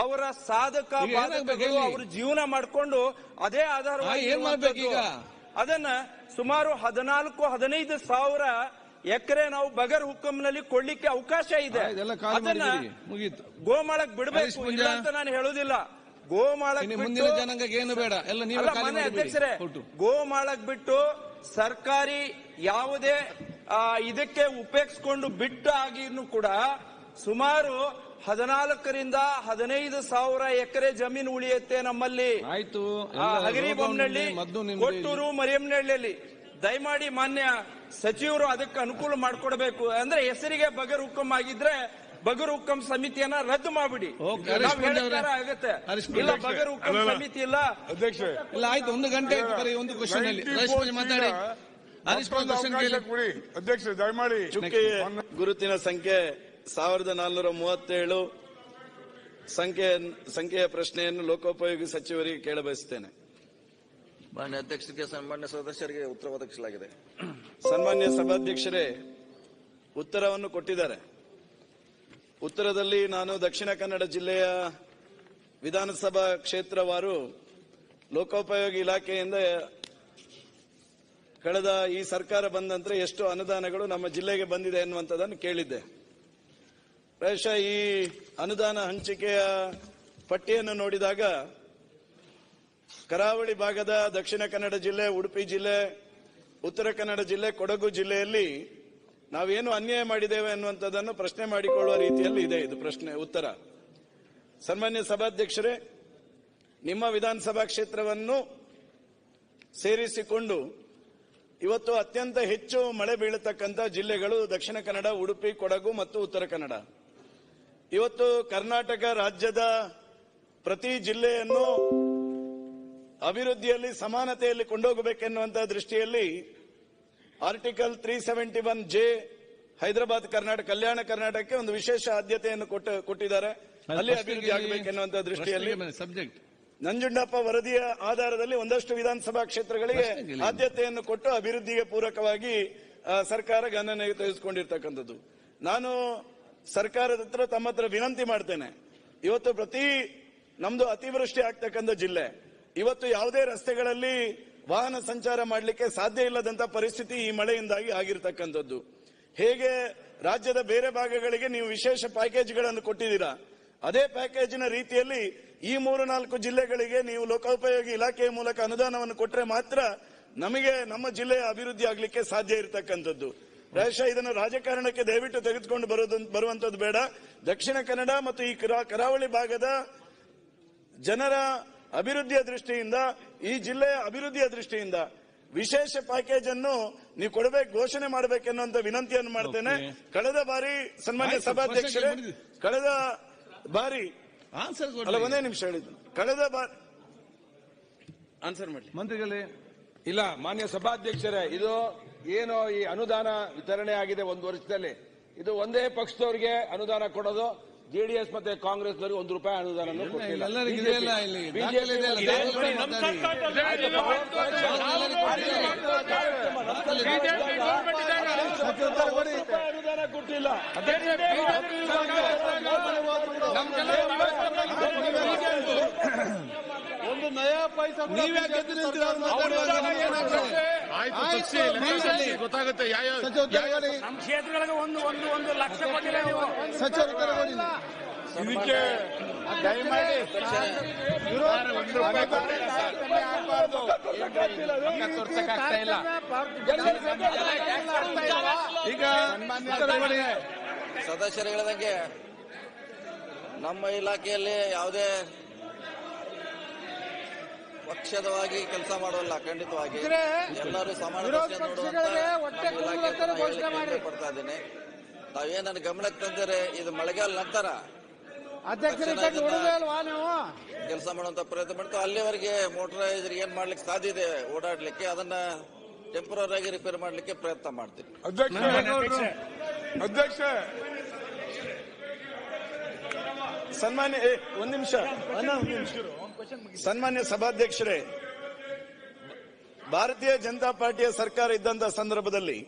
ಅವರ ಸಾಧಕ ಬಾಧಕಗಳು ಅವರು ಜೀವನ ಮಾಡಿಕೊಂಡು ಅದೇ ಆಧಾರವಾಗಿ ಅದನ್ನ ಸುಮಾರು 14-15 ಸಾವಿರ ಎಕರೆ ನಾವು ಬಗರ್ ಹುಕ್ಕಂನಲ್ಲಿ ಕೊಡ್ಲಿಕ್ಕೆ ಅವಕಾಶ ಇದೆ. ಅದನ್ನ ಗೋಮಾಳಕ್ ಬಿಡಬೇಕು ಇಲ್ಲ ಅಂತ ನಾನು ಹೇಳುದಿಲ್ಲ. ಗೋಮಾಳಕ್ ಅಧ್ಯಕ್ಷರೇ, ಗೋಮಾಳಕ್ ಬಿಟ್ಟು ಸರ್ಕಾರಿ ಯಾವುದೇ ಇದಕ್ಕೆ ಉಪಯೋಗಿಸಿಕೊಂಡು ಬಿಟ್ಟ ಆಗಿನೂ ಕೂಡ ಸುಮಾರು 14-15 ಸಾವಿರ ಎಕರೆ ಜಮೀನು ಉಳಿಯುತ್ತೆ ನಮ್ಮಲ್ಲಿ. ಆಯ್ತು, ಹಗರಿಬೊಮ್ಮನಹಳ್ಳಿ, ಕೊಟ್ಟೂರು, ಮರಿಯಮ್ಮನಹಳ್ಳಿಯಲ್ಲಿ. ದಯಮಾಡಿ ಮಾನ್ಯ ಸಚಿವರು ಅದಕ್ಕೆ ಅನುಕೂಲ ಮಾಡಿಕೊಡ್ಬೇಕು. ಅಂದ್ರೆ ಹೆಸರಿಗೆ ಬಗರ್ ಹುಕ್ಕಂ ಆಗಿದ್ರೆ ಬಗರ್ ಹುಕ್ಕಂ ಸಮಿತಿಯನ್ನ ರದ್ದು ಮಾಡ್ಬಿಡಿ. ಆಗುತ್ತೆ ಇಲ್ಲ, ಬಗರ್ ಹುಕ್ಕಂ ಸಮಿತಿ ಇಲ್ಲ. ಅಧ್ಯಕ್ಷ ಇಲ್ಲ, ಆಯ್ತು, 1 ಗಂಟೆ ಒಂದು ಕ್ವಶನ್ ಅಲ್ಲಿ ಮಾತಾಡಿ. ಅಧ್ಯಕ್ಷ ದಯಮಾಡಿ ಗುರುತಿನ ಸಂಖ್ಯೆ 1437 ಸಂಖ್ಯೆಯ ಪ್ರಶ್ನೆಯನ್ನು ಲೋಕೋಪಯೋಗಿ ಸಚಿವರಿಗೆ ಕೇಳಬಯಸುತ್ತೇನೆ. ಮಾನ್ಯ ಅಧ್ಯಕ್ಷರಿಗೆ, ಸನ್ಮಾನ್ಯ ಸದಸ್ಯರಿಗೆ ಉತ್ತರ ಒದಗಿಸಲಾಗಿದೆ. ಸನ್ಮಾನ್ಯ ಸಭಾಧ್ಯಕ್ಷರೇ, ಉತ್ತರವನ್ನು ಕೊಟ್ಟಿದ್ದಾರೆ. ಉತ್ತರದಲ್ಲಿ ನಾನು ದಕ್ಷಿಣ ಕನ್ನಡ ಜಿಲ್ಲೆಯ ವಿಧಾನಸಭಾ ಕ್ಷೇತ್ರವಾರು ಲೋಕೋಪಯೋಗಿ ಇಲಾಖೆಯಿಂದ ಕಳೆದ ಈ ಸರ್ಕಾರ ಬಂದ ನಂತರ ಎಷ್ಟು ಅನುದಾನಗಳು ನಮ್ಮ ಜಿಲ್ಲೆಗೆ ಬಂದಿದೆ ಎನ್ನುವಂಥದ್ದನ್ನು ಕೇಳಿದ್ದೆ. ಪ್ರಾಯಶಃ ಈ ಅನುದಾನ ಹಂಚಿಕೆಯ ಪಟ್ಟಿಯನ್ನು ನೋಡಿದಾಗ ಕರಾವಳಿ ಭಾಗದ ದಕ್ಷಿಣ ಕನ್ನಡ ಜಿಲ್ಲೆ, ಉಡುಪಿ ಜಿಲ್ಲೆ, ಉತ್ತರ ಕನ್ನಡ ಜಿಲ್ಲೆ, ಕೊಡಗು ಜಿಲ್ಲೆಯಲ್ಲಿ ನಾವೇನು ಅನ್ಯಾಯ ಮಾಡಿದ್ದೇವೆ ಅನ್ನುವಂಥದ್ದನ್ನು ಪ್ರಶ್ನೆ ಮಾಡಿಕೊಳ್ಳುವ ರೀತಿಯಲ್ಲಿ ಇದೆ ಇದು ಪ್ರಶ್ನೆ ಉತ್ತರ. ಸನ್ಮಾನ್ಯ ಸಭಾಧ್ಯಕ್ಷರೇ, ನಿಮ್ಮ ವಿಧಾನಸಭಾ ಕ್ಷೇತ್ರವನ್ನು ಸೇರಿಸಿಕೊಂಡು ಇವತ್ತು ಅತ್ಯಂತ ಹೆಚ್ಚು ಮಳೆ ಬೀಳತಕ್ಕಂಥ ಜಿಲ್ಲೆಗಳು ದಕ್ಷಿಣ ಕನ್ನಡ, ಉಡುಪಿ, ಕೊಡಗು ಮತ್ತು ಉತ್ತರ ಕನ್ನಡ. ಇವತ್ತು ಕರ್ನಾಟಕ ರಾಜ್ಯದ ಪ್ರತಿ ಜಿಲ್ಲೆಯನ್ನು ಅಭಿವೃದ್ಧಿಯಲ್ಲಿ ಸಮಾನತೆಯಲ್ಲಿ ಕೊಂಡೋಗಬೇಕೆನ್ನುವಂತಹ ದೃಷ್ಟಿಯಲ್ಲಿ ಆರ್ಟಿಕಲ್ 371J ಹೈದರಾಬಾದ್ ಕಲ್ಯಾಣ ಕರ್ನಾಟಕಕ್ಕೆ ಒಂದು ವಿಶೇಷ ಆದ್ಯತೆಯನ್ನು ಕೊಟ್ಟಿದ್ದಾರೆ. ಅಲ್ಲಿ ಅಭಿವೃದ್ಧಿ ಆಗಬೇಕೆನ್ನುವಂತಹ ದೃಷ್ಟಿಯಲ್ಲಿ ನಂಜುಂಡಪ್ಪ ವರದಿಯ ಆಧಾರದಲ್ಲಿ ಒಂದಷ್ಟು ವಿಧಾನಸಭಾ ಕ್ಷೇತ್ರಗಳಿಗೆ ಆದ್ಯತೆಯನ್ನು ಕೊಟ್ಟು ಅಭಿವೃದ್ಧಿಗೆ ಪೂರಕವಾಗಿ ಸರ್ಕಾರ ಗಣನೆಗೆ ತೆಗೆದುಕೊಂಡಿರ್ತಕ್ಕಂಥದ್ದು. ನಾನು ಸರ್ಕಾರದ ಹತ್ರ ತಮ್ಮ ಹತ್ರ ವಿನಂತಿ ಮಾಡ್ತೇನೆ. ಇವತ್ತು ನಮ್ದು ಅತಿವೃಷ್ಟಿ ಆಗ್ತಕ್ಕಂಥ ಜಿಲ್ಲೆ. ಇವತ್ತು ಯಾವುದೇ ರಸ್ತೆಗಳಲ್ಲಿ ವಾಹನ ಸಂಚಾರ ಮಾಡಲಿಕ್ಕೆ ಸಾಧ್ಯ ಇಲ್ಲದಂತ ಪರಿಸ್ಥಿತಿ ಈ ಮಳೆಯಿಂದಾಗಿ ಆಗಿರ್ತಕ್ಕಂಥದ್ದು. ಹೇಗೆ ರಾಜ್ಯದ ಬೇರೆ ಭಾಗಗಳಿಗೆ ನೀವು ವಿಶೇಷ ಪ್ಯಾಕೇಜ್ಗಳನ್ನು ಕೊಟ್ಟಿದ್ದೀರಾ, ಅದೇ ಪ್ಯಾಕೇಜಿನ ರೀತಿಯಲ್ಲಿ ಈ 3-4 ಜಿಲ್ಲೆಗಳಿಗೆ ನೀವು ಲೋಕೋಪಯೋಗಿ ಇಲಾಖೆಯ ಮೂಲಕ ಅನುದಾನವನ್ನು ಕೊಟ್ಟರೆ ಮಾತ್ರ ನಮಗೆ ನಮ್ಮ ಜಿಲ್ಲೆಯ ಅಭಿವೃದ್ಧಿ ಆಗಲಿಕ್ಕೆ ಸಾಧ್ಯ ಇರತಕ್ಕಂಥದ್ದು. ಪ್ರಾಯಶಃ ಇದನ್ನು ರಾಜಕಾರಣಕ್ಕೆ ದಯವಿಟ್ಟು ತೆಗೆದುಕೊಂಡು ಬರುವಂತದ್ದು ಬೇಡ. ದಕ್ಷಿಣ ಕನ್ನಡ ಮತ್ತು ಈ ಕರಾವಳಿ ಭಾಗದ ಜನರ ಅಭಿವೃದ್ಧಿಯ ದೃಷ್ಟಿಯಿಂದ, ಈ ಜಿಲ್ಲೆಯ ಅಭಿವೃದ್ಧಿಯ ದೃಷ್ಟಿಯಿಂದ ವಿಶೇಷ ಪ್ಯಾಕೇಜ್ ಅನ್ನು ನೀವು ಕೊಡಬೇಕು, ಘೋಷಣೆ ಮಾಡಬೇಕೆನ್ನುವಂತ ವಿನಂತಿಯನ್ನು ಮಾಡ್ತೇನೆ. ಕಳೆದ ಬಾರಿ ಸನ್ಮಾನ್ಯ ಸಭಾಧ್ಯಕ್ಷರೇ, ಕಳೆದ ಬಾರಿ ಒಂದೇ ನಿಮಿಷ ಹೇಳಿದ್ದು, ಕಳೆದ ಬಾರಿ ಆನ್ಸರ್ ಮಾಡಿ ಮಂತ್ರಿಗಳೇ. ಇಲ್ಲ, ಮಾನ್ಯ ಸಭಾಧ್ಯಕ್ಷರೇ, ಇದು ಏನು ಈ ಅನುದಾನ ವಿತರಣೆ ಆಗಿದೆ 1 ವರ್ಷದಲ್ಲಿ, ಇದು ಒಂದೇ ಪಕ್ಷದವರಿಗೆ ಅನುದಾನ ಕೊಡೋದು. ಜೆಡಿಎಸ್ ಮತ್ತೆ ಕಾಂಗ್ರೆಸ್ ದವರಿಗೆ 1 ರೂಪಾಯಿ ಅನುದಾನ ಕೊಟ್ಟಿಲ್ಲ. ಅನುದಾನ ಕೊಟ್ಟಿಲ್ಲ. ಒಂದು ನಯಾ ಪೈಸಾ ಗೊತ್ತಾಗುತ್ತೆ. ನಮ್ಮ ಕ್ಷೇತ್ರಗಳಿಗೆ ಒಂದು ಲಕ್ಷ ಕೊಟ್ಟಿಲ್ಲ ನೀವು. ಇದಕ್ಕೆ ದಯಮಾಡಿ ಈಗ ಸದಸ್ಯರು ಹೇಳಿದಂಗೆ ನಮ್ಮ ಇಲಾಖೆಯಲ್ಲಿ ಯಾವುದೇ ಪಕ್ಷದವಾಗಿ ಕೆಲಸ ಮಾಡೋಲ್ಲ. ಖಂಡಿತವಾಗಿ ಎಲ್ಲರೂ ಸಮಾನ ಪಡ್ತಾ ಇದ್ದೀನಿ. ತಾವೇನು ನನ್ನ ಗಮನಕ್ಕೆ ತಂದರೆ ಇದು ಮಳೆಗಾಲ ನಂತರ ಕೆಲಸ ಮಾಡುವಂತ ಪ್ರಯತ್ನ ಮಾಡ್ತೀವಿ. ಅಲ್ಲಿವರೆಗೆ ಮೋಟರೈಸರ್ ಏನ್ ಮಾಡ್ಲಿಕ್ಕೆ ಸಾಧ್ಯ ಇದೆ ಓಡಾಡ್ಲಿಕ್ಕೆ, ಅದನ್ನ ಟೆಂಪರರಿ ಆಗಿ ರಿಪೇರ್ ಮಾಡ್ಲಿಕ್ಕೆ ಪ್ರಯತ್ನ ಮಾಡ್ತೀವಿ. ಅಧ್ಯಕ್ಷ ಒಂದು ನಿಮಿಷ ಸನ್ಮಾನ್ಯ ಸಭಾಧ್ಯಕ್ಷರೇ, ಭಾರತೀಯ ಜನತಾ ಪಾರ್ಟಿಯ ಸರ್ಕಾರ ಇದ್ದಂತ ಸಂದರ್ಭದಲ್ಲಿ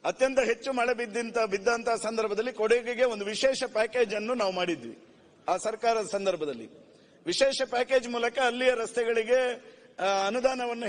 ಅತ್ಯಂತ ಹೆಚ್ಚು ಮಳೆ ಬಿದ್ದಂತ ಸಂದರ್ಭದಲ್ಲಿ ಕೊಡಗಿಗೆ ಒಂದು ವಿಶೇಷ ಪ್ಯಾಕೇಜ್ ಅನ್ನು ನಾವು ಮಾಡಿದ್ವಿ. ಆ ಸರ್ಕಾರದ ಸಂದರ್ಭದಲ್ಲಿ ವಿಶೇಷ ಪ್ಯಾಕೇಜ್ ಮೂಲಕ ಅಲ್ಲಿಯ ರಸ್ತೆಗಳಿಗೆ ಅನುದಾನವನ್ನು